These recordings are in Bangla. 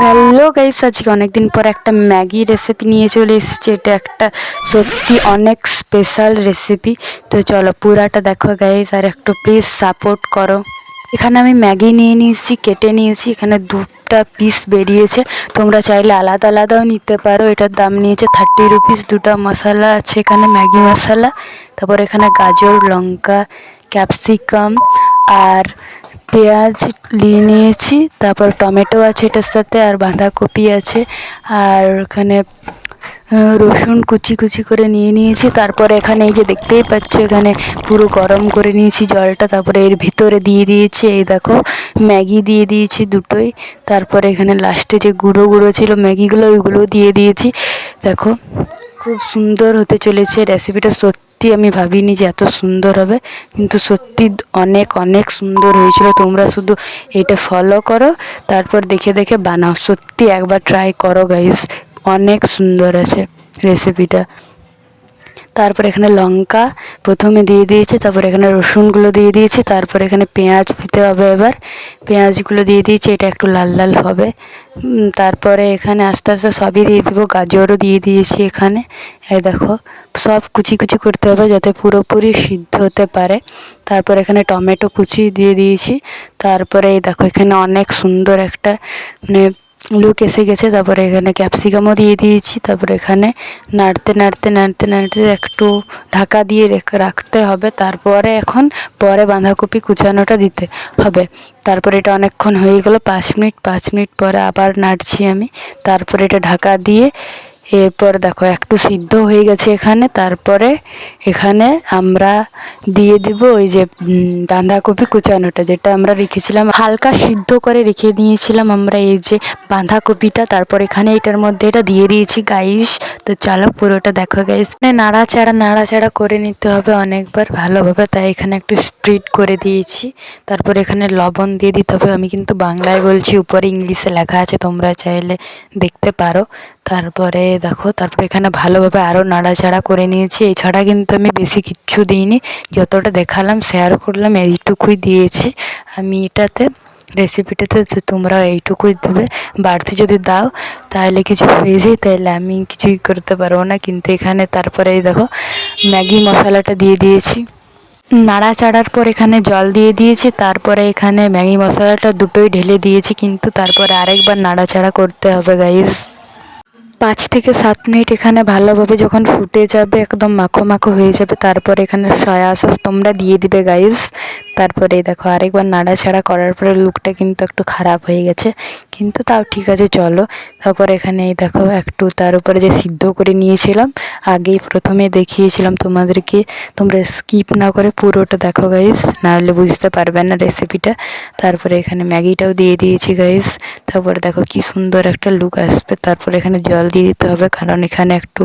হ্যালো গাইস, আজকে অনেকদিন পর একটা ম্যাগি রেসিপি নিয়ে চলে এসেছি। এটা একটা সত্যি অনেক স্পেশাল রেসিপি। তো চলো পুরাটা দেখো গাইস, আর একটু প্লিজ সাপোর্ট করো। এখানে আমি ম্যাগি নিয়ে নিয়েছি, কেটে নিয়েছি। এখানে দুটা পিস বেরিয়েছে, তোমরা চাইলে আলাদা আলাদাও নিতে পারো। এটার দাম নিয়েছে 30 রুপিস। দুটা মশলা আছে এখানে, ম্যাগি মশলা, তারপর এখানে গাজর, লঙ্কা, ক্যাপসিকাম আর পেঁয়াজ নিয়ে নিয়েছি। তারপর টমেটো আছে এটার সাথে, আর বাঁধাকপি আছে, আর এখানে রসুন কুচি কুচি করে নিয়ে নিয়েছি। তারপরে এখানে এই যে দেখতেই পাচ্ছ, এখানে পুরো গরম করে নিয়েছি জলটা। তারপরে এর ভিতরে দিয়ে দিয়েছি, এই দেখো ম্যাগি দিয়ে দিয়েছি দুটোই। তারপরে এখানে লাস্টে যে গুঁড়ো গুঁড়ো ছিল ম্যাগিগুলো, ওইগুলো দিয়ে দিয়েছি। দেখো খুব সুন্দর হতে চলেছে রেসিপিটা। সত্যি আমি ভাবিনি যে এত সুন্দর হবে, কিন্তু সত্যি অনেক অনেক সুন্দর হয়েছিল। তোমরা শুধু এটা ফলো করো, তারপর দেখে দেখে বানাও। সত্যি একবার ট্রাই করো গাইস, অনেক সুন্দর আছে রেসিপিটা। তারপর এখানে লঙ্কা প্রথমে দিয়ে দিয়েছি, তারপর এখানে রসুনগুলো দিয়ে দিয়েছি, তারপর এখানে পেঁয়াজ দিতে হবে। এবার পেঁয়াজগুলো দিয়ে দিয়েছি, এটা একটু লাল লাল হবে। তারপরে এখানে আস্তে আস্তে সবই দিয়ে দেবো। গাজরও দিয়ে দিয়েছি এখানে। এই দেখো সব কুচি কুচি করতে হবে যাতে পুরোপুরি সিদ্ধ হতে পারে। তারপর এখানে টমেটো কুচি দিয়ে দিয়েছি। তারপরে এই দেখো এখানে অনেক সুন্দর একটা মানে লুক এসে গেছে। তারপরে এখানে ক্যাপসিকামও দিয়ে দিয়েছি। তারপরে এখানে নাড়তে নাড়তে নাড়তে নাড়তে একটু ঢাকা দিয়ে রাখতে হবে। তারপরে এখন পরে বাঁধাকপি কুচানোটা দিতে হবে। তারপরে এটা অনেকক্ষণ হয়ে গেল, 5 মিনিট পরে আবার নাড়ছি আমি। তারপরে এটা ঢাকা দিয়ে, এরপর দেখো একটু সিদ্ধ হয়ে গেছে এখানে। তারপরে এখানে আমরা দিয়ে দিব ওই যে বাঁধাকপি কুচানোটা, যেটা আমরা রেখেছিলাম হালকা সিদ্ধ করে রেখে দিয়েছিলাম আমরা, এই যে বাঁধাকপিটা। তারপর এখানে এটার মধ্যে এটা দিয়ে দিয়েছি গাইস। তো চলো পুরোটা দেখো গাইস। নাড়াচাড়া করে নিতে হবে অনেকবার ভালোভাবে, তাই এখানে একটু স্প্রিড করে দিয়েছি। তারপর এখানে লবণ দিয়ে দিতে হবে। আমি কিন্তু বাংলায় বলছি, উপরে ইংলিশে লেখা আছে, তোমরা চাইলে দেখতে পারো। তারপরে দেখো, তারপরে এখানে ভালোভাবে আরও নাড়াচাড়া করে নিয়েছি। এছাড়া কিন্তু আমি বেশি কিচ্ছু দিইনি, যতটা দেখালাম শেয়ার করলাম এইটুকুই দিয়েছি আমি এটাতে, রেসিপিটাতে। তোমরা এইটুকুই দেবে, বাড়তি যদি দাও তাহলে কিছু হয়ে যায়, তাহলে আমি কিছুই করতে পারবো না। কিন্তু এখানে তারপরে এই দেখো ম্যাগি মশলাটা দিয়ে দিয়েছি। নাড়াচাড়ার পর এখানে জল দিয়ে দিয়েছি। তারপরে এখানে ম্যাগি মশলাটা দুটোই ঢেলে দিয়েছি, কিন্তু তারপরে আরেকবার নাড়াচাড়া করতে হবে গাইস। 5 থেকে 7 মিনিট এখানে ভালোভাবে যখন ফুটে যাবে, একদম মাখো মাখো হয়ে যাবে, তারপরে এখানে সয়া সস তোমরা দিয়ে দিবে গাইস। তারপরে দেখো আরেকবার নাড়াচাড়া করার পরে লুকটা কিন্তু একটু খারাপ হয়ে গেছে, কিন্তু তাও ঠিক আছে চলো। তারপর এখানে এই দেখো একটু তার উপরে যে সিদ্ধ করে নিয়েছিলাম, আগেই প্রথমে দেখিয়েছিলাম তোমাদেরকে, তোমরা স্কিপ না করে পুরোটা দেখো গাইস, নাহলে বুঝতে পারবে না রেসিপিটা। তারপরে এখানে ম্যাগিটাও দিয়ে দিয়েছি গাইস। তারপরে দেখো কি সুন্দর একটা লুক আসবে। তারপরে এখানে জল দিয়ে দিতে হবে, কারণ এখানে একটু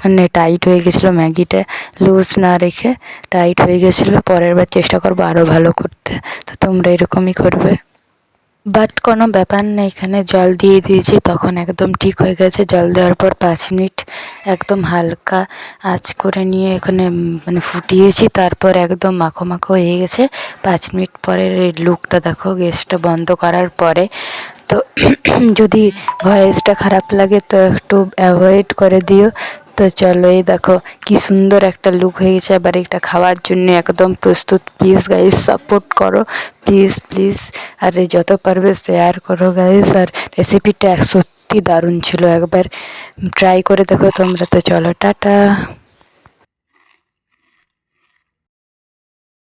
মানে টাইট হয়ে গেছিলো ম্যাগিটা, লুজ না রেখে টাইট হয়ে গেছিলো। পরের বার চেষ্টা করবো আরও ভালো করতে, তো তোমরা এরকমই করবে। বাট কোনো ব্যাপার না, এখানে জল দিয়ে দিয়েছি, তখন একদম ঠিক হয়ে গেছে। জল দেওয়ার পর 5 মিনিট একদম হালকা আঁচ করে নিয়ে এখানে মানে ফুটিয়েছি। তারপর একদম মাখো মাখো হয়ে গেছে। 5 মিনিট পরের এই লুকটা দেখো গ্যাসটা বন্ধ করার পরে। তো যদি ভয়েসটা খারাপ লাগে তো একটু অ্যাভয়েড করে দিও। তো চলো এই দেখো কি সুন্দর একটা লুক হয়ে গেছে। এবার এটা খাওয়ার জন্য একদম প্রস্তুত। প্লিজ গাইস সাপোর্ট করো, প্লিজ প্লিজ। আর যত পারবে শেয়ার করো গাইস। আর রেসিপিটা সত্যি দারুণ ছিল, একবার ট্রাই করে দেখো তোমরা। তো চলো টাটা।